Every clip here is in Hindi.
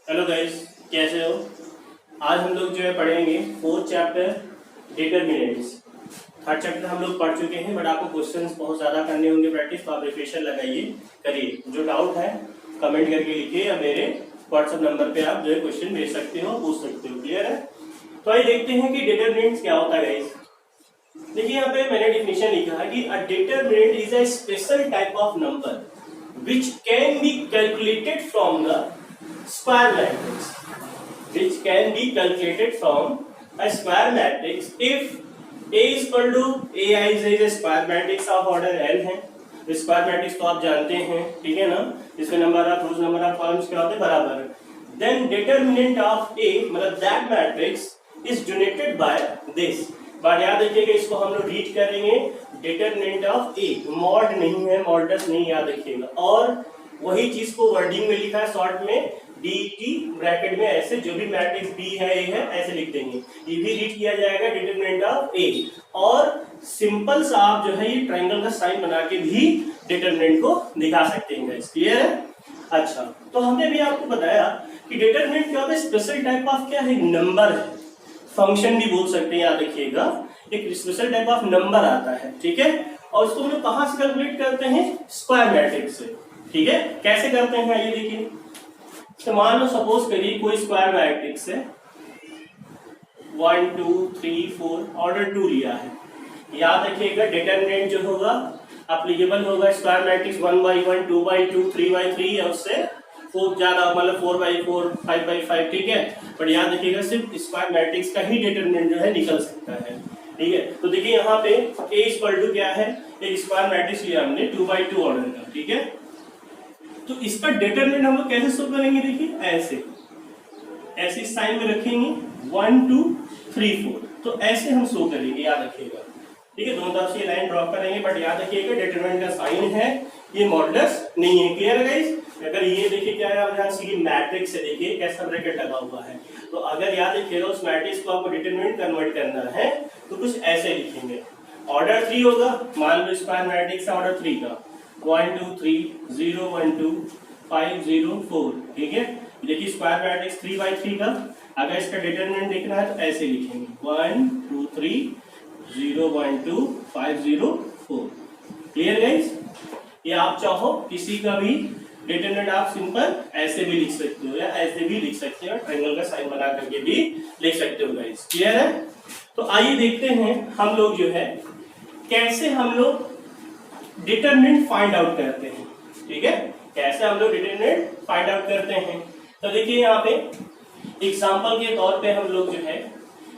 हेलो गाइस, कैसे हो। आज हम लोग जो है पढ़ेंगे fourth chapter determinants. Third chapter हम लोग पढ़ चुके हैं, बट आपको क्वेश्चंस बहुत ज़्यादा करने होंगे प्रैक्टिस, तो आप रिफ्रेशर लगाइए, करिए। जो डाउट है कमेंट करके लिखिए या मेरे व्हाट्सएप नंबर पे आप जो है क्वेश्चन भेज सकते हो, पूछ सकते हो। क्लियर है। तो आइए देखते हैं कि डिटरमिनेंट्स क्या होता है गाइस। देखिए यहाँ पे मैंने डिफिनेशन लिखा है कि a determinant is a special type of number which can be calculated from the square matrix, which can be calculated from a square matrix if A is equal to AI is a square matrix of order n है। स्क्वायर मैट्रिक्स तो आप जानते हैं, ठीक है ना, जिसमें number of rose number of columns क्या होते हैं बराबर। देन डिटरमिनेंट ऑफ ए मतलब that matrix is donated by this. But याद रखिएगा, इसको हम लोग रीड करेंगे डिटरमिनेंट ऑफ ए, मॉड नहीं है, मॉडस नहीं, याद रखिएगा। और वही चीज को वर्डिंग में लिखा है शॉर्ट में, डी टी ब्रैकेट में ऐसे, जो भी मैट्रिक्स बी है ए है ऐसे लिख देंगे। ये भी रीड किया जाएगा डिटरमिनेंट ऑफ ए। और सिंपल सा आप जो है ये ट्रायंगल का साइन बना के भी डिटरमिनेंट को दिखा सकते हैं। क्लियर है। अच्छा, तो हमने भी आपको बताया कि डिटरमिनेंट क्या होता है, स्पेशल टाइप ऑफ क्या है, नंबर है, फंक्शन भी बोल सकते हैं, याद रखिएगा। एक स्पेशल टाइप ऑफ नंबर आता है, ठीक है। और इसको हम लोग कहां से कैलकुलेट करते हैं, स्क्वायर मैट्रिक्स से। ठीक है, कैसे करते हैं ये देखिए। तो मान लो सपोज करिए कोई स्क्वायर मैट्रिक्स है 1 2 3 4 ऑर्डर 2 लिया है। याद रखिएगा डिटरमिनेंट जो होगा एप्लीकेबल होगा स्क्वायर मैट्रिक्स 1/1 2/2 3/3 या उससे ज्यादा, मतलब 4/4 5/5, ठीक है। बट याद रखिएगा सिर्फ स्क्वायर मैट्रिक्स का ही डिटरमिनेंट जो है निकल सकता है, ठीक है। तो देखिए यहाँ पे A इक्वल टू क्या है, एक स्क्वायर मैट्रिक्स लिया हमने 2/2 ऑर्डर का, ठीक है। तो इसका डिटरमिनेंट हम लोग कैसे शो करेंगे, देखिए ऐसे साइन में रखेंगे 1 2 3 4, तो ऐसे हम शो करेंगे, याद रखिएगा, ठीक है। दोनों तरफ से लाइन ड्रॉ करेंगे, बट याद रखिएगा डिटरमिनेंट का साइन है, ये मॉडुलस नहीं है। क्लियर है गाइस। अगर ये देखिए क्या है, आप ध्यान से मैट्रिक्स है, देखिए कैसा ब्रैकेट लगा हुआ है। तो अगर याद रखिएगा उस मैट्रिक्स को आपको डिटरमिनेंट कन्वर्ट करना है तो कुछ ऐसे लिखेंगे। ऑर्डर 3 होगा, मान लो स्क्वायर मैट्रिक्स है ऑर्डर 3 का, 1 2 3 0 1 2 5 0 4, ठीक है। देखिए स्क्वायर मैट्रिक्स 3/3 का, अगर इसका डिटरमिनेंट देखना है तो ऐसे लिखेंगे 1 2 3 0 1 2 5 0 4। Clear guys. ये आप चाहो किसी का भी डिटरमिनेंट आप सिंपल ऐसे भी लिख सकते हो या ऐसे भी लिख सकते हो, ट्रायंगल का साइन बना करके भी लिख सकते हो गाइस। क्लियर है। तो आइए देखते हैं हम लोग जो है कैसे हम लोग डिटरमिनेंट फाइंड आउट करते हैं, ठीक है। कैसे हम लोग डिटरमिनेंट फाइंड आउट करते हैं, तो देखिए यहाँ पे एग्जांपल के तौर पे हम लोग जो है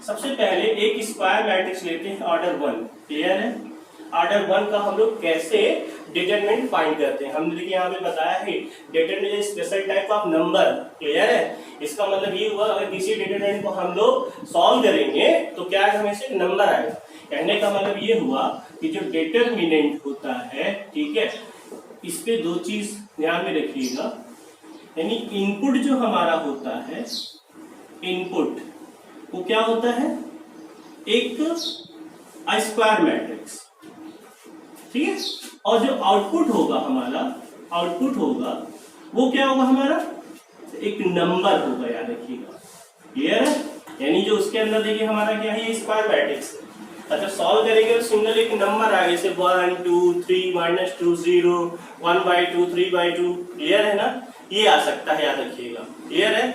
सबसे पहले एक स्क्वायर मैट्रिक्स लेते हैं ऑर्डर 1। क्लियर है। ऑर्डर 1 का हम लोग कैसे डिटरमिनेंट फाइंड करते हैं, हमने देखिए यहाँ पे बताया है determinant special type of number. Clear है। इसका मतलब ये हुआ अगर किसी डिटरमिनेंट को हम लोग सॉल्व करेंगे तो क्या हमेशा एक नंबर आएगा। कहने का मतलब ये हुआ कि जो डिटरमिनेंट होता है, ठीक है, इस पे दो चीज ध्यान में रखिएगा, यानी इनपुट जो हमारा होता है, इनपुट वो क्या होता है, एक स्क्वायर मैट्रिक्स, ठीक है। और जो आउटपुट होगा हमारा, आउटपुट होगा वो क्या होगा हमारा, एक नंबर होगा, याद रखिएगा। क्लियर है। यानी जो उसके अंदर देखिए हमारा क्या है, ये स्क्वायर मैट्रिक्स। अच्छा, सॉल्व करेंगे तो सिंगल एक नंबर आगे जैसे 1 2 3 -2 0 1/2 3/2। क्लियर है ना, ये आ सकता है, याद रखिएगा। क्लियर है।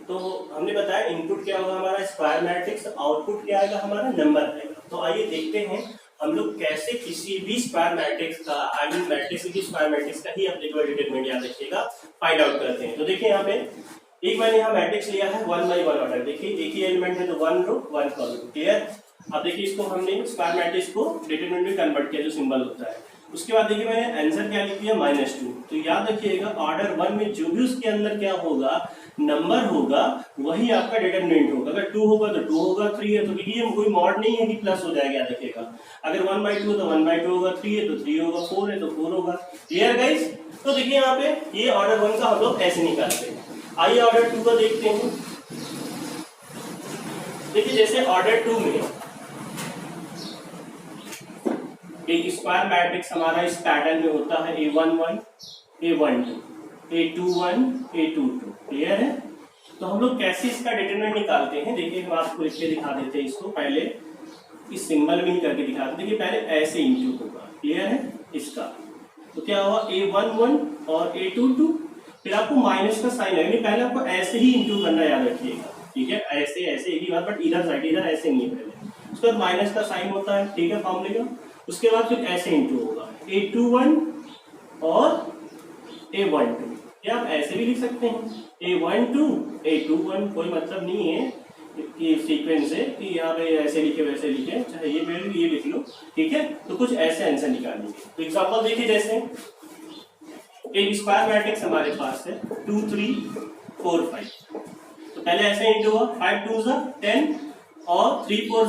तो हमने बताया इनपुट क्या होगा हमारा स्क्वायर मैट्रिक्स, आउटपुट क्या आएगा हमारा नंबर आएगा। तो आइए देखते हैं हम लोग कैसे किसी भी स्क्वायर मैट्रिक्स का, आई मीन मैट्रिक्स की स्क्वायर मैट्रिक्स का ही एप्लीकेबल डिटरमिनेंट, याद रखिएगा, फाइंड आउट करते हैं। तो देखिए यहाँ पे एक मैंने यहाँ मैट्रिक्स लिया है 1/1 ऑर्डर, देखिए एक ही एलिमेंट है तो 1 रो 1 कॉलम। क्लियर। अब देखिए इसको हमने स्क्वायर मैट्रिक्स को डिटरमिनेंट में कन्वर्ट किया, जो सिंबल होता है। उसके बाद देखिए मैंने आंसर क्या लिख दिया -2। तो याद रखिएगा ऑर्डर 1 में जो भी उसके अंदर क्या होगा, नंबर होगा, वही आपका डिटरमिनेंट होगा। अगर 2 होगा तो 2 होगा, 3 है तो देखिए कोई मॉड नहीं है कि प्लस हो जाएगा, याद रखिएगा। अगर 1/2 है तो 1/2 होगा, 3 है तो 3 होगा, 4 है तो 4 होगा। Clear guys. तो देखिए यहाँ पे ये ऑर्डर 1 का हम लोग ऐसे निकालते हैं। आइए ऑर्डर 2 का देखते हैं। देखिए जैसे ऑर्डर 2 में एक स्क्वायर मैट्रिक्स हमारा इस पैटर्न में होता है A11 A12 A21 A22। Clear है। तो हम लोग कैसे इसका डिटरमिनेंट निकालते हैं, देखिए हम आपको लिख के दिखा देते हैं इसको, पहले इस सिंबल में करके दिखा देते हैं। देखिए पहले ऐसे इंटू होगा, क्लियर है इसका, तो क्या हुआ A11 और A22, फिर आपको माइनस का साइन है, पहले आपको ऐसे ही इंटू करना याद रखिएगा, ठीक है, ऐसे ऐसे एक ही बात, बट इधर साइड, इधर ऐसे नहीं है पहले, उसके बाद माइनस का साइन होता है, ठीक है, फॉर्मूले का, उसके बाद फिर ऐसे इंटू होगा A21 और A12, या आप ऐसे भी लिख सकते हैं A12 A21, कोई मतलब नहीं है कि सीक्वेंस है कि यहाँ पे ऐसे लिखे वैसे लिखे, चाहे ये वैल्यू ये लिख लो, ठीक है। तो कुछ ऐसे आंसर निकालेंगे। तो एग्जांपल देखिए, जैसे एक स्क्वायर मैट्रिक्स हमारे पास है 2 3 4 5, तो पहले ऐसे इंटू हुआ 5 2 10 और 3 4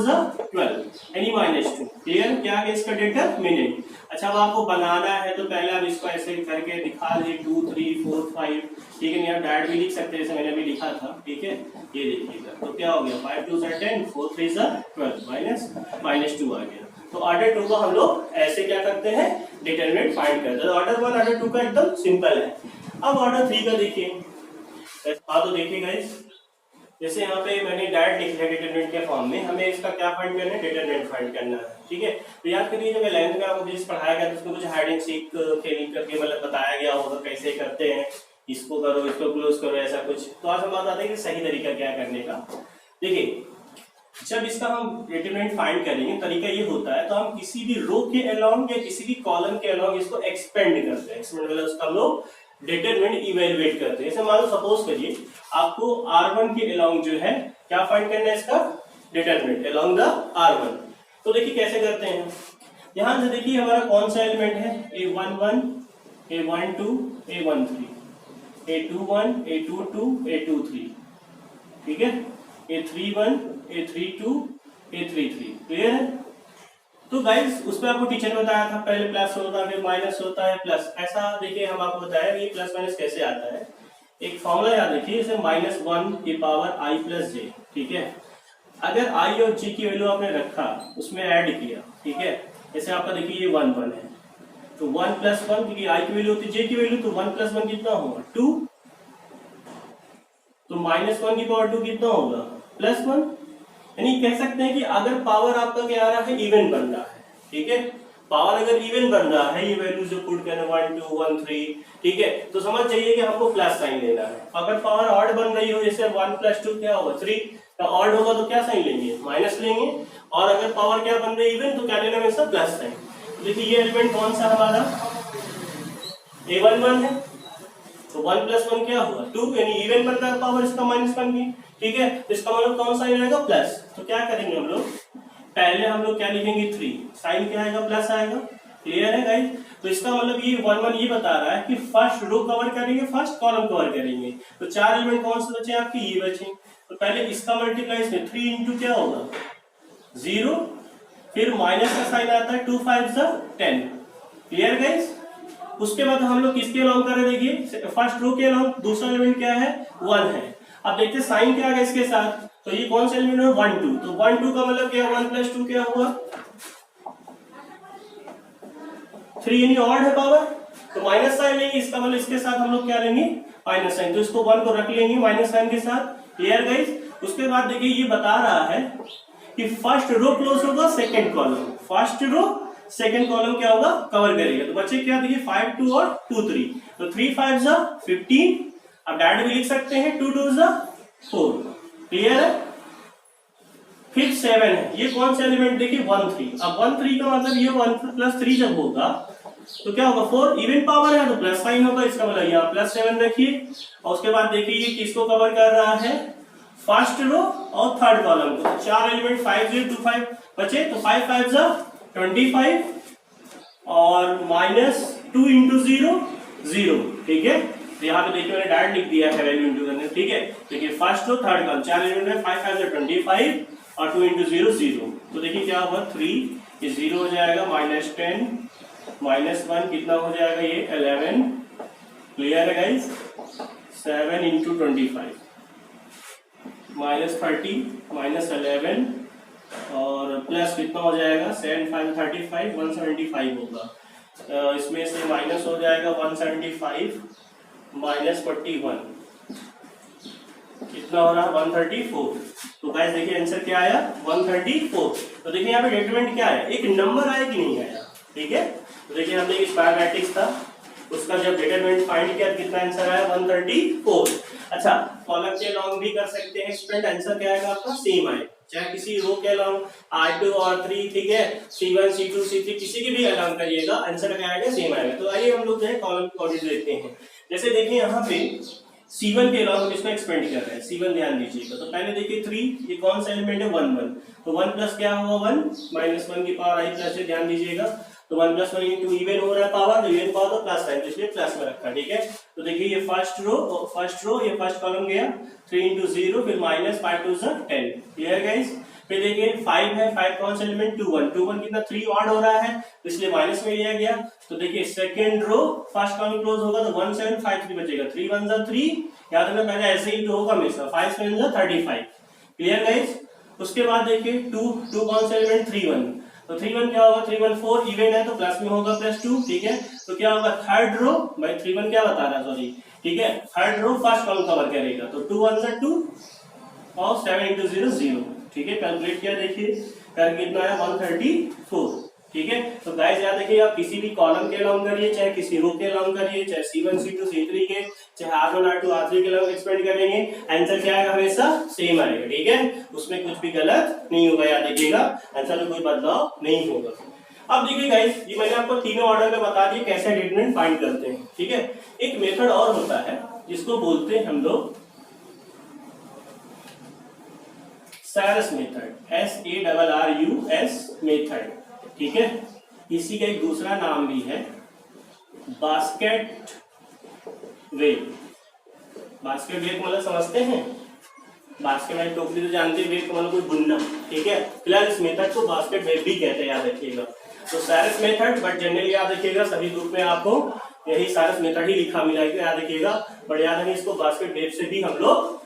12 यानी -2, क्लियर, क्या है इसका डिटरमिनेंट। अच्छा, अब आपको बनाना है तो पहले आप इसको ऐसे करके दिखा दीजिए 2 3 4 5, ठीक है, यहाँ डायरेक्ट भी लिख सकते हैं जैसे मैंने अभी लिखा था, ठीक है, ये देखिएगा, तो क्या हो गया 5 2 10 4 3 12 -2 आ गया। तो ऑर्डर 2 का हम लोग ऐसे क्या करते हैं, डिटरमिनेंट फाइंड करते हैं। तो ऑर्डर 1 ऑर्डर 2 का एकदम सिंपल है। अब ऑर्डर 3 का देखिए, तो देखिए गाइस, जैसे यहाँ पे मैंने डायरेक्ट लिख लिया डिटरमिनेंट के फॉर्म में, हमें इसका क्या फाइंड करना है, डिटरमिनेंट फाइंड करना है, ठीक है। तो याद करिए जब 11th में आपको जिस पढ़ाया गया तो उसमें कुछ हाइड एंड सीक खेल करके मतलब बताया गया होगा कैसे करते हैं, इसको करो इसको क्लोज करो ऐसा कुछ। तो आज हम बात आते हैं कि सही तरीका क्या करने का। देखिए जब इसका हम डिटरमिनेंट फाइंड करेंगे, तरीका ये होता है, तो हम किसी भी रो के अलोंग या किसी भी कॉलम के अलोंग इसको एक्सपेंड करते हैं, एक्सपेंड मतलब उसका हम लोग डिटरमिनेंट इवेलुएट करते हैं। जैसे मान लो सपोज करिए आपको R1 के अलोंग जो है क्या फाइंड करना है, इसका डिटरमिनेंट अलोंग द R1। तो देखिए कैसे करते हैं, यहां से देखिए हमारा कौन सा एलिमेंट है, A11 A12 A13 A21 A22 A23, ठीक है, A31 A32 A33, क्लियर है। तो गाइस उसमें आपको टीचर ने बताया था पहले प्लस होता है फिर माइनस होता है प्लस, ऐसा देखिए हम आपको बताया ये प्लस माइनस कैसे आता है। एक फॉर्मूला याद रखिए, जैसे -1 की पावर i प्लस जे, ठीक है। अगर i और j की वैल्यू आपने रखा उसमें ऐड किया, ठीक है, जैसे आपका देखिए ये 1 1 है, तो 1 + 1 क्योंकि i की वैल्यू होती है j की वैल्यू, तो 1 + 1 कितना होगा 2, तो -1 की पावर 2 कितना होगा +1। यानी कह सकते हैं कि अगर पावर आपका क्या आ रहा है, इवन बन रहा है, ठीक है, पावर अगर इवन बन रहा है, ये वैल्यू जो पुट करना 1 2 1 3, ठीक है, तो समझ जाइए कि हमको प्लस साइन लेना है। अगर पावर ऑड बन रही हो, जैसे 1 + 2 क्या होगा 3 का ऑड होगा, तो क्या साइन लेंगे माइनस लेंगे, और अगर पावर क्या बन रही है इवन, तो क्या लेना है इसका प्लस साइन। देखिए ये एलिमेंट कौन सा हमारा A11 है, तो 1 + 1 क्या हुआ 2, यानी इवन बन रहा है पावर, इसका माइनस बन गई, ठीक है, तो इसका मतलब कौन सा आएगा प्लस। तो क्या करेंगे हम लोग, पहले हम लोग क्या लिखेंगे 3, साइन क्या आएगा प्लस आएगा, क्लियर है गाइस। तो इसका मतलब ये 1 1 ये बता रहा है कि फर्स्ट रो कवर करेंगे, फर्स्ट कॉलम कवर करेंगे, तो 4 एलिमेंट कौन से बचे आपके, ये बचे। तो पहले इसका मल्टीप्लाई इसमें 3 इंटू क्या होगा 0, फिर माइनस का साइन आता है 2 5 10, क्लियर गाइस। उसके बाद हम लोग किसके अलोंग कर रहे हैं, देखिए फर्स्ट रो के अलोंग दूसरा एलिमेंट क्या है 1 है। अब देखते हैं साइन क्या आ गया इसके साथ, तो ये कौन सा एलिमेंट है 1 2, तो 1 2 का मतलब क्या 1 + 2 क्या हुआ 3, यानी ऑड है पावर, तो माइनस साइन लेंगे, इसका मतलब इसके साथ हम लोग क्या लेंगे माइनस साइन, तो इसको 1 को रख लेंगे माइनस साइन के साथ, क्लियर गाइस। उसके बाद देखिए ये बता रहा है कि फर्स्ट रो क्लोज होगा second column, first row second column क्या होगा कवर करेगा। तो बच्चे क्या देखिए 5 2 और 2 3, तो 3 5 15, अब डायरेक्ट भी लिख सकते हैं 2 2 4, क्लियर है। फिर 7 है, ये कौन सा एलिमेंट देखिए 1 3, अब 1 3 का मतलब ये 1 + 3 जब होगा तो क्या होगा 4, इवन पावर है तो प्लस साइन होगा, इसका मतलब यहाँ +7 रखिए। और उसके बाद देखिए ये किसको कवर कर रहा है, फर्स्ट रो और थर्ड कॉलम को, तो 4 एलिमेंट 5 0 2 5 बचे, तो 5 5 25 और -2 इंटू 0 0, ठीक है। तो यहाँ पे देखिए मैंने डायरेक्ट लिख दिया है वैल्यू इंटू करने, ठीक है। देखिए first row third column 4 element है, 5 5 25 और 2 इंटू 0 0, तो देखिए क्या होगा 3, ये 0 हो जाएगा, -10 -1 कितना हो जाएगा ये 11, क्लियर है गाइस। 7 इंटू 25 -30 -11 और प्लस कितना हो जाएगा 7 5 35 175 होगा, इसमें से माइनस हो जाएगा 175 -41, कितना हो रहा है 134। तो गाइस देखिए आंसर क्या आया 134। तो देखिए यहाँ पे डिटरमिनेंट क्या है, एक नंबर आया कि नहीं आया, ठीक है। तो देखिए हमने एक स्क्वायर मैट्रिक्स था, उसका जब डिटरमिनेंट फाइंड किया कितना आंसर आया 134। अच्छा कॉलम के अलोंग भी कर सकते हैं स्टूडेंट, आंसर क्या आएगा आपका सेम आएगा, चाहे किसी रो के अलोंग R2 और 3, ठीक है, C1 C2 C3 किसी के भी अलोंग करिएगा, आंसर क्या आएगा सेम आएगा। तो आइए हम लोग जो है कॉलम कोऑर्डिनेट लेते हैं। जैसे देखिए यहाँ पे C1 के अलावा हम इसको एक्सपेंड कर रहे हैं, C1 ध्यान दीजिएगा। तो पहले देखिए 3, ये कौन सा एलिमेंट है 1 1, तो 1 प्लस क्या होगा 1 माइनस 1 की पावर आई प्लस है, ध्यान दीजिएगा। तो 1 प्लस 1 इंटू इवन हो रहा है पावर, तो इवन पावर तो प्लस है, तो इसलिए प्लस में रखा, ठीक है। तो देखिए ये फर्स्ट रो ये फर्स्ट कॉलम गया 3 इंटू 0, फिर माइनस 5 टू 10, क्लियर गाइस। फिर देखिए 5 है, 5 कौन सा एलिमेंट 2 1, 2 1 कितना 3 ऑड हो रहा है, तो इसलिए माइनस में लिया गया। तो देखिए second row first column close होगा तो 1 7 5 3 बचेगा, 3 1 जा 3, याद रखना पहले ऐसे ही तो होगा हमेशा, 5 7 जा 35, क्लियर गाइस। उसके बाद देखिए 2 कौन सा एलिमेंट 3 1, तो 3 1 क्या होगा 3 1 4 इवन है तो प्लस में होगा +2, ठीक है। तो क्या होगा थर्ड रो, भाई 3 1 क्या बता रहा है सॉरी, ठीक है, third row first column cover करेगा, तो 2 1 जा 2 और 7 इंटू 0 0, ठीक है। कैलकुलेट किया देखिए कर कितना है 134, ठीक है। तो गाइस याद रखिए आप किसी भी कॉलम के अलाउंग करिए, चाहे किसी रो के अलाउंग करिए, चाहे C1 C2 C3 के, चाहे R1 R2 R3 के अलाउंग एक्सपेंड करेंगे, आंसर क्या आएगा हमेशा सेम आएगा, ठीक है। उसमें कुछ भी गलत नहीं होगा, याद रखिएगा आंसर में कोई बदलाव नहीं होगा। अब देखिए गाइस ये मैंने आपको तीनों ऑर्डर में बता दिए कैसे डिटरमिनेंट फाइंड करते हैं, ठीक है। एक मेथड और होता है जिसको बोलते हैं हम लोग सैरस मेथड, SARRUS मेथड, ठीक है। इसी का एक दूसरा नाम भी है बास्केट वेव। बास्केट वेव मतलब समझते हैं, बास्केट में टोकरी तो जानते हैं, वेव मतलब कोई बुनना, ठीक है। फिलहाल इस मेथड को बास्केट वेव भी कहते हैं, याद रखिएगा। तो सैरस मेथड, बट जनरली याद रखिएगा सभी ग्रुप में आपको यही सैरस मेथड ही लिखा मिलेगा, याद रखिएगा। बट याद रखिए इसको बास्केट वेव से भी हम लोग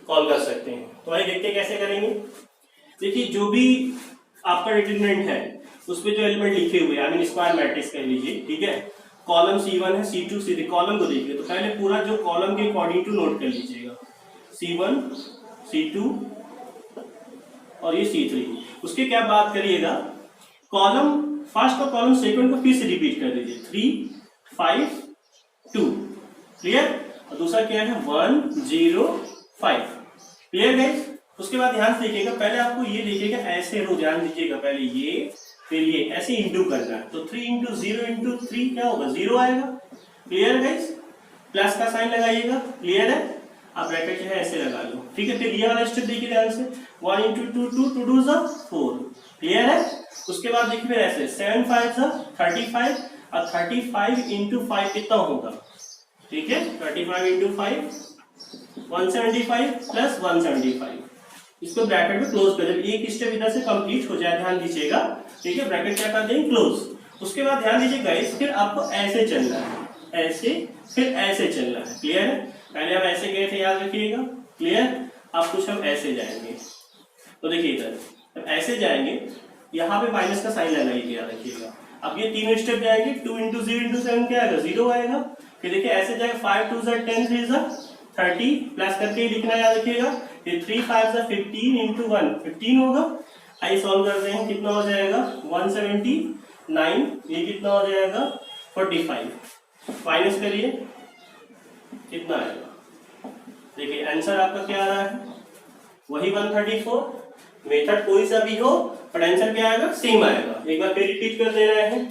कॉल कर सकते हैं। तो आइए देखते हैं कैसे करेंगे। देखिए जो भी आपका डिटरमिनेंट है उसपे जो एलिमेंट लिखे हुए हैं, आई मीन स्क्वायर मैट्रिक्स कह लीजिए, ठीक है। कॉलम C1 है, C2 C3, कॉलम को देखिए तो पहले पूरा जो कॉलम के अकॉर्डिंग टू नोट कर लीजिएगा, C1 C2 और ये C3। उसके क्या बात करिएगा, कॉलम फर्स्ट और कॉलम सेकंड को फिर से रिपीट कर दीजिए, 3 5 2, क्लियर। और दूसरा क्या है 1 0 5, क्लियर गाइस। उसके बाद ध्यान से देखिएगा, पहले आपको ये देखिएगा ऐसे रो, ध्यान दीजिएगा, पहले ये फिर ये ऐसे इंटू करना है, तो 3 इंटू 0 इंटू 3 क्या होगा 0 आएगा, क्लियर गाइस। प्लस का साइन लगाइएगा, क्लियर है। आप ब्रैकेट जो है ऐसे लगा लो, ठीक है। फिर ये वाला स्टेप देखिए ध्यान से, 1 इंटू 2 2 2 2 4, क्लियर है। उसके बाद देखिए फिर ऐसे 7 5 35 और 35 इंटू 5 कितना होगा, ठीक है, 35 इंटू 5 175 प्लस 175, इसको ब्रैकेट में क्लोज कर दें। एक स्टेप इधर से कंप्लीट हो जाए, ध्यान दीजिएगा, ठीक है। ब्रैकेट क्या कर देंगे क्लोज। उसके बाद ध्यान दीजिए गाइस, फिर आपको ऐसे चलना है, ऐसे फिर ऐसे चलना है, क्लियर है। पहले हम ऐसे गए थे, याद रखिएगा, क्लियर। अब कुछ हम ऐसे जाएंगे, तो देखिए इधर जब ऐसे जाएंगे यहाँ पे माइनस का साइन लगाइए, याद रखिएगा। अब ये तीनों स्टेप जाएंगे, 2 इंटू 0 इंटू 7 क्या आएगा 0 आएगा। फिर देखिए ऐसे जाएगा 5 2 10 3 30, प्लस करके ही लिखना, याद रखिएगा। फिर 3 5 15 इंटू 1 15 होगा। आइए सॉल्व करते हैं, कितना हो जाएगा 179, ये कितना हो जाएगा 45, माइनस करिए कितना आएगा। देखिए आंसर आपका क्या आ रहा है, वही 134। मेथड कोई सा भी हो पर आंसर क्या आएगा सेम आएगा। एक बार फिर रिपीट कर दे रहे हैं,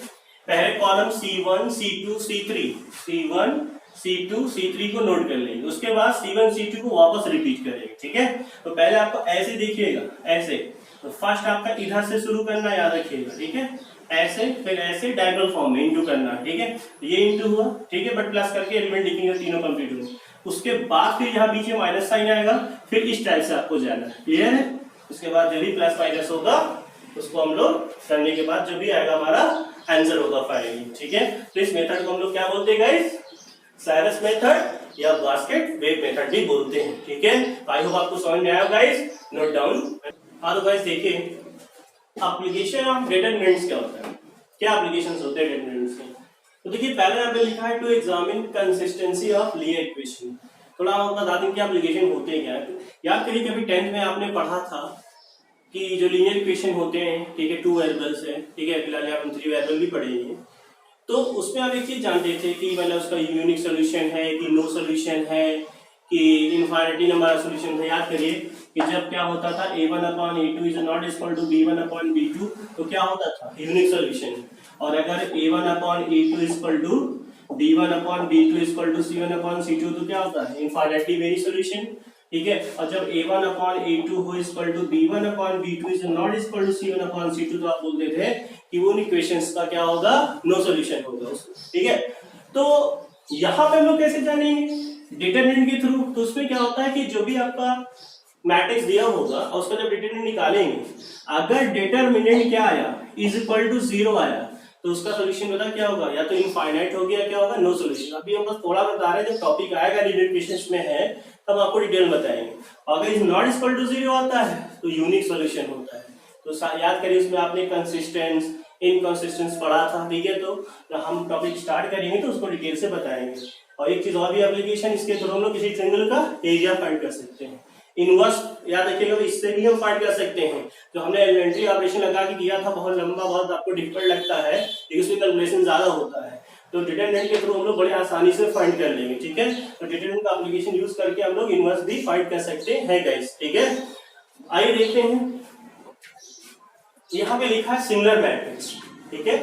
पहले column C1 C2 C3, C1 C2 C3 को नोट कर लेंगे, उसके बाद C1 C2 को वापस रिपीट करेंगे, ठीक है। तो पहले आपको ऐसे देखिएगा, ऐसे, तो फर्स्ट आपका इधर से शुरू करना, याद रखिएगा, ठीक है। ऐसे फिर ऐसे डायगोनल फॉर्म में इंटू करना, ठीक है। ये इंटू हुआ, ठीक है, बट प्लस करके एलिमेंट लिखेंगे, तीनों कंप्लीट हुए। उसके बाद फिर यहाँ बीच में माइनस साइन आएगा, फिर इस टाइप से आपको जाना है, क्लियर है। उसके बाद जो भी प्लस माइनस होगा उसको हम लोग करने के बाद जो भी आएगा हमारा आंसर होगा फाइनली, ठीक है। तो इस मेथड को हम लोग क्या बोलते हैं गाइस, साइरस मेथड या बास्केट वेव मेथड भी बोलते हैं, ठीक है। आई होप आपको समझ में आया गाइस, नोट डाउन। हाँ तो गाइस देखिए एप्लीकेशन ऑफ डिटरमिनेंट्स क्या होता है, क्या एप्लीकेशंस होते हैं डिटरमिनेंट्स के। तो देखिए पहले यहाँ पे लिखा है to examine consistency of linear equation. थोड़ा हम बता दें कि एप्लीकेशन होते क्या है। याद करिए कभी 10th में आपने पढ़ा था कि जो लीनियर इक्वेशन होते हैं, ठीक है, 2 वेरिएबल्स है, ठीक है, फिलहाल हम 3 वेरिएबल भी पढ़ेंगे। तो उसमें आप एक चीज जानते थे कि मतलब उसका यूनिक सोल्यूशन है कि नो सोल्यूशन है कि इनफाइनिटी नंबर ऑफ सोल्यूशन है। याद करिए कि जब क्या होता था a1/a2 is not equal to b1/b2, तो क्या होता था यूनिक सोल्यूशन। और अगर a1/a2 is equal to b1/b2 is equal to c1/c2, तो क्या होता है इनफाइनिटली वेरी सोल्यूशन, ठीक है। और जब a1/a2 हो equal to b1/b2 is not equal to c1/c2, तो आप बोलते थे कि वो इक्वेशंस का क्या होगा, नो सॉल्यूशन होगा, ठीक है। तो यहां पे हम लोग कैसे जानेंगे, डिटरमिनेंट के थ्रू। तो उसमें क्या होता है कि जो भी आपका मैट्रिक्स दिया होगा और उसका जब डिटरमिनेंट निकालेंगे, अगर डिटरमिनेंट क्या आया इज इक्वल टू 0 आया, तो उसका सोल्यूशन बता क्या होगा, या तो इनफाइनाइट हो गया, क्या होगा, नो सोल्यूशन। अभी हम बस थोड़ा बता रहे हैं, जब टॉपिक आएगा लीनियर इक्वेशंस में है तब आपको डिटेल बताएंगे। अगर इज नॉट इक्वल टू 0 आता है तो यूनिक सोल्यूशन होता है। तो याद करिए उसमें आपने कंसिस्टेंस इनकंसिस्टेंस पढ़ा था, ठीक है। तो जब हम टॉपिक स्टार्ट करेंगे तो उसको डिटेल से बताएंगे। और एक चीज और भी एप्लीकेशन, इसके थ्रू हम लोग किसी ट्रायंगल का एरिया फाइंड कर सकते हैं। इनवर्स याद रखिएगा, इससे भी हम फाइंड कर सकते हैं। जो हमने एलिमेंट्री ऑपरेशन लगा के किया था, बहुत लंबा, बहुत आपको डिफिकल्ट लगता है, लेकिन उसमें कैलकुलेशन ज्यादा होता है। तो डिटरमिनेंट के थ्रू हम लोग बड़े आसानी से फाइंड कर लेंगे, ठीक है। तो डिटरमिनेंट का एप्लीकेशन यूज करके हम लोग इनवर्स भी फाइंड कर सकते हैं गाइस, ठीक है। आइए देखते हैं, यहाँ पे लिखा है सिंगुलर मैट्रिक्स, ठीक है।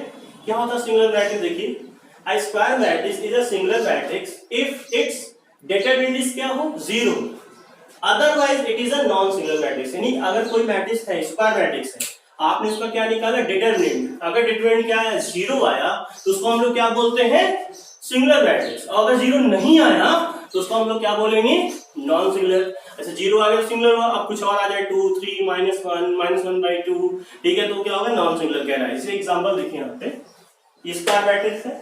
क्या होता है सिंगुलर मैट्रिक्स, देखिए A square matrix is a singular matrix if its determinant is क्या हो 0, otherwise it is a non singular matrix। यानी अगर कोई मैट्रिक्स है, स्क्वायर मैट्रिक्स है, आपने उसका क्या निकाला डिटरमिनेंट, अगर डिटरमिनेंट क्या है 0 आया तो उसको हम लोग क्या बोलते हैं सिंगुलर मैट्रिक्स। और अगर 0 नहीं आया तो उसको हम लोग क्या बोलेंगे नॉन सिंगुलर। ऐसे 0 आ गया सिंगुलर हुआ, अब कुछ और आ जाए 2 3 -1 -1/2, ठीक है, तो क्या होगा नॉन सिंगुलर कह रहा है। इसलिए एग्जांपल देखिए यहाँ पे स्क्वायर मैट्रिक्स है,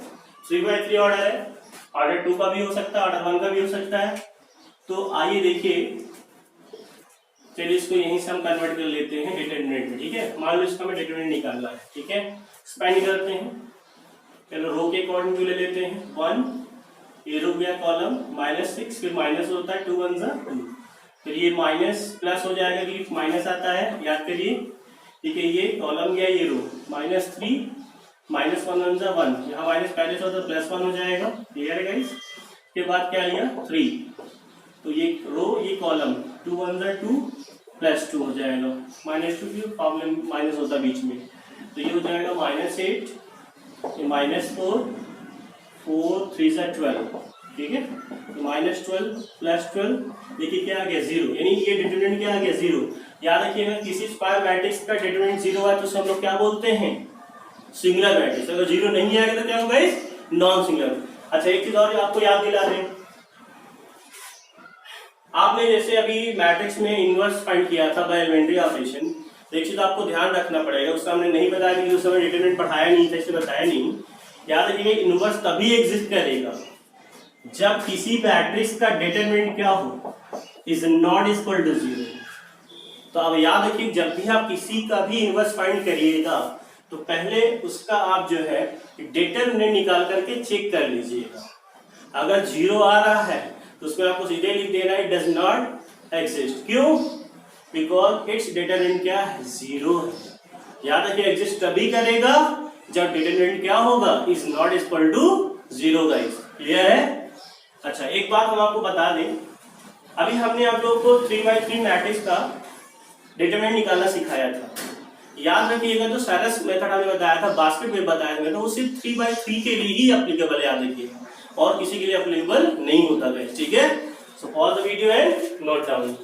3/3 ऑर्डर है, ऑर्डर 2 का भी हो सकता है, ऑर्डर 1 का भी हो सकता है। तो आइए देखिए, चलिए इसको यहीं से हम कन्वर्ट कर लेते हैं डिटरमिनेंट में, ठीक है। मान लो इसका हमें डिटरमिनेंट निकालना है, ठीक है। स्पैन करते हैं, चलो रो के अकॉर्डिंग ले लेते हैं 1, ये रो गया कॉलम -6, फिर माइनस होता है 2 1 2, फिर ये माइनस प्लस हो जाएगा कि माइनस आता है, याद करिए, ठीक है। ये कॉलम गया, ये रो -3 -1 1 1, यहाँ माइनस पहले से होता है +1 हो जाएगा, क्लियर है गाइस। के बाद क्या लिया 3, तो ये रो ये कॉलम 2 1 2 +2 हो जाएगा, -2 की प्रॉब्लम माइनस होता है बीच में, तो ये हो जाएगा -8, ये -4 4 3 12, ठीक है। तो -12 +12, देखिए क्या आ गया 0, यानी ये डिटरमिनेंट क्या आ गया 0। याद रखिएगा किसी स्क्वायर मैट्रिक्स का डिटरमिनेंट 0 है तो उसे हम लोग क्या बोलते हैं सिंगुलर मैट्रिक्स। अगर 0 नहीं आएगा तो क्या होगा नॉन सिंगुलर। अच्छा एक चीज और आपको याद दिला दें, आपने जैसे अभी मैट्रिक्स में इनवर्स फाइंड किया था बाय एलिमेंट्री ऑपरेशन, तो एक चीज आपको ध्यान रखना पड़ेगा, उसका हमने नहीं बताया क्योंकि उस समय डिटरमिनेंट पढ़ाया नहीं था, इसलिए बताया नहीं। याद रखिएगा इनवर्स तभी एग्जिस्ट करेगा जब किसी मैट्रिक्स का डिटरमिनेंट क्या हो इज नॉट इक्वल टू 0। तो अब याद रखिए जब भी आप किसी का भी इनवर्स फाइंड करिएगा तो पहले उसका आप जो है डिटरमिनेंट निकाल करके चेक कर लीजिएगा। अगर 0 आ रहा है तो उसमें आपको सीधे लिख देना है डज नॉट एग्जिस्ट। क्यों? बिकॉज इट्स डिटरमिनेंट क्या है 0 है। याद रखिए एग्जिस्ट तभी करेगा जब डिटरमिनेंट क्या होगा is not equal to 0 guys, clear है। अच्छा एक बात हम आपको बता दें, अभी हमने आप लोगों को 3/3 मैट्रिक्स का डिटरमिनेंट निकालना सिखाया था। याद रखिएगा जो सारस मेथड हमने बताया था, बास्केट में बताया था, वो सिर्फ 3/3 के लिए ही एप्लीकेबल है, याद रखिएगा, और किसी के लिए एप्लीकेबल नहीं होता है, ठीक है। So pause the video and note down.